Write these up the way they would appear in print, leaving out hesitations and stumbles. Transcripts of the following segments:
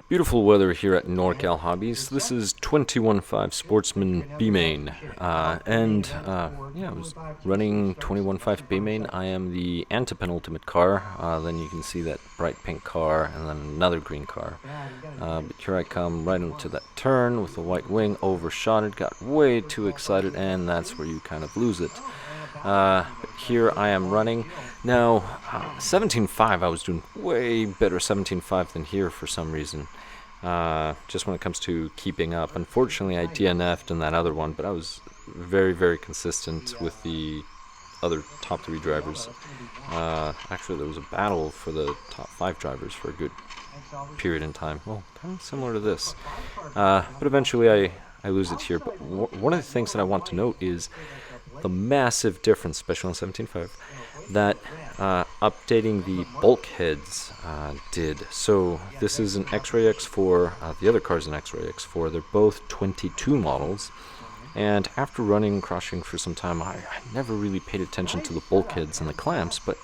Beautiful weather here at Norcal Hobbies. This is 21.5 Sportsman B main, I was running 21.5 B main. I am the antepenultimate car. Then you can see that bright pink car, and then another green car. But here I come right into that turn with the white wing, overshot it, got way too excited, and that's where you kind of lose it. But here I am running. Now, 17.5, I was doing way better 17.5 than here for some reason. Just when it comes to keeping up. Unfortunately, I DNF'd in that other one, but I was very, very consistent with the other top 3 drivers. Actually, there was a battle for the top 5 drivers for a good period in time. Well, kind of similar to this. But eventually I lose it here. But one of the things that I want to note is the massive difference, especially on 17.5, that updating the bulkheads did. So this is an X-Ray X4, the other car's an X-Ray X4. They're both 22 models, and after running Crossing for some time, I never really paid attention to the bulkheads and the clamps, but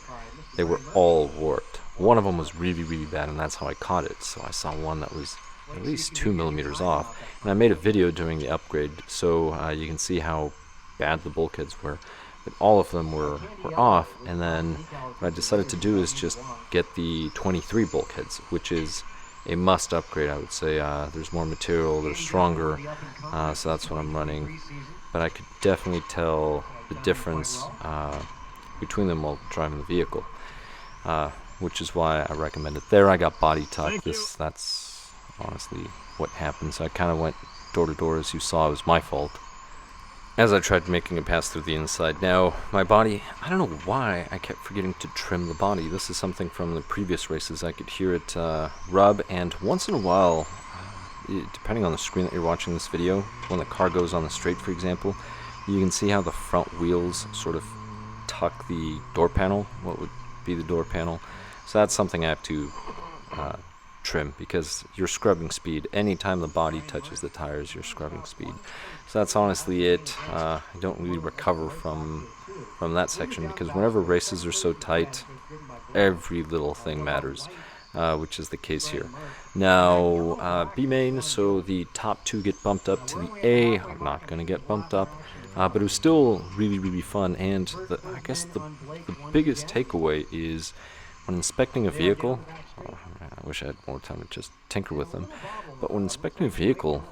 they were all warped. One of them was really, really bad, and that's how I caught it. So I saw one that was at least 2 millimeters off, and I made a video during the upgrade, so you can see how bad the bulkheads were. But all of them were off, and then what I decided to do is just get the 23 bulkheads, which is a must upgrade, I would say. There's more material, they're stronger, so that's what I'm running. But I could definitely tell the difference between them while driving the vehicle, which is why I recommend it. There I got body tuck. That's honestly what happened. So I kind of went door to door, as you saw. It was my fault, as I tried making a pass through the inside. Now, my body, I don't know why I kept forgetting to trim the body. This is something from the previous races. I could hear it rub, and once in a while, depending on the screen that you're watching this video, when the car goes on the straight, for example, you can see how the front wheels sort of tuck the door panel, what would be the door panel. So that's something I have to trim, because you're scrubbing speed. Anytime the body touches the tires, you're scrubbing speed. So that's honestly it. I don't really recover from that section, because whenever races are so tight, every little thing matters, which is the case here. Now, B main, so the top 2 get bumped up to the A. I'm not going to get bumped up, but it was still really, really fun. And I guess the biggest takeaway is when inspecting a vehicle, I wish I had more time to just tinker with them, but when inspecting a vehicle,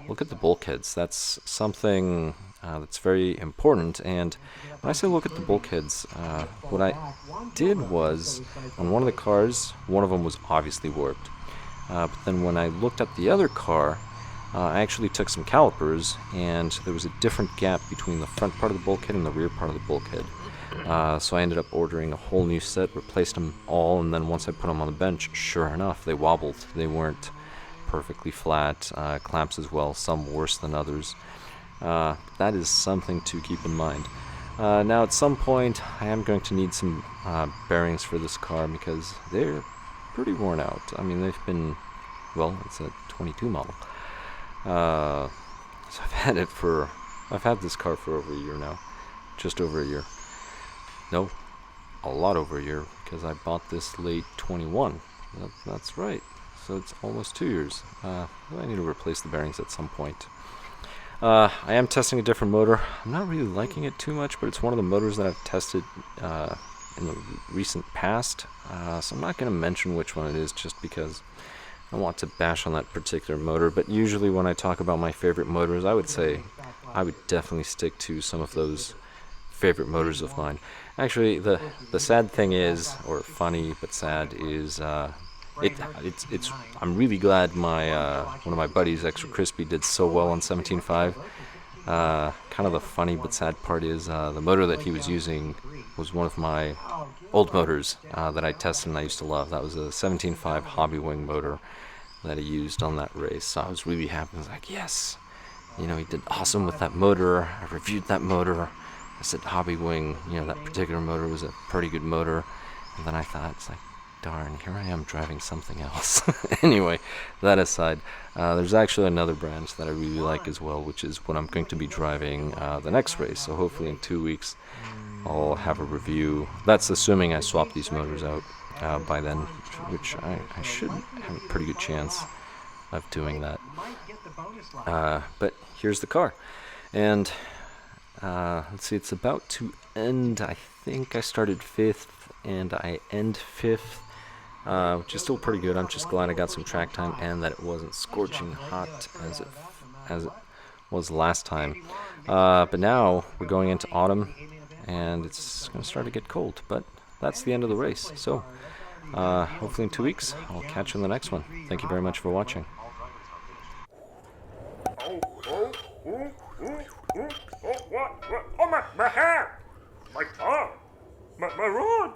look at the bulkheads. That's something that's very important. And when I say look at the bulkheads, what I did was, on one of the cars, one of them was obviously warped. But then when I looked at the other car, I actually took some calipers, and there was a different gap between the front part of the bulkhead and the rear part of the bulkhead. So I ended up ordering a whole new set, replaced them all, and then once I put them on the bench, sure enough, they wobbled. They weren't perfectly flat. Clamps as well, some worse than others. That is something to keep in mind. Now at some point, I am going to need some bearings for this car, because they're pretty worn out. I mean, they've been, well, it's a 22 model. So I've had this car for over a year now. Just over a year. No, a lot over a year, because I bought this late 21. That's right. So it's almost 2 years. I need to replace the bearings at some point. I am testing a different motor. I'm not really liking it too much, but it's one of the motors that I've tested in the recent past. So I'm not going to mention which one it is, just because I want to bash on that particular motor. But usually when I talk about my favorite motors, I would say I would definitely stick to some of those favorite motors of mine. Actually, the sad thing is, or funny but sad, is I'm really glad my one of my buddies, Extra Crispy, did so well on 17.5. Kind of the funny but sad part is the motor that he was using was one of my old motors that I tested and I used to love. That was a 17.5 Hobbywing motor that he used on that race. So I was really happy. I was like, yes, you know, he did awesome with that motor. I reviewed that motor. I said Hobbywing, you know, that particular motor was a pretty good motor. And then I thought, it's like, darn, here I am driving something else. Anyway, that aside, there's actually another brand that I really like as well, which is what I'm going to be driving the next race. So hopefully in 2 weeks I'll have a review. That's assuming I swap these motors out by then, which I should have a pretty good chance of doing that. But here's the car, and let's see, it's about to end. I think I started 5th and I end 5th, which is still pretty good. I'm just glad I got some track time and that it wasn't scorching hot as it was last time. But now we're going into autumn and it's going to start to get cold, but that's the end of the race. So hopefully in 2 weeks I'll catch you in the next one. Thank you very much for watching. Oh, my hair! My arm! My rod!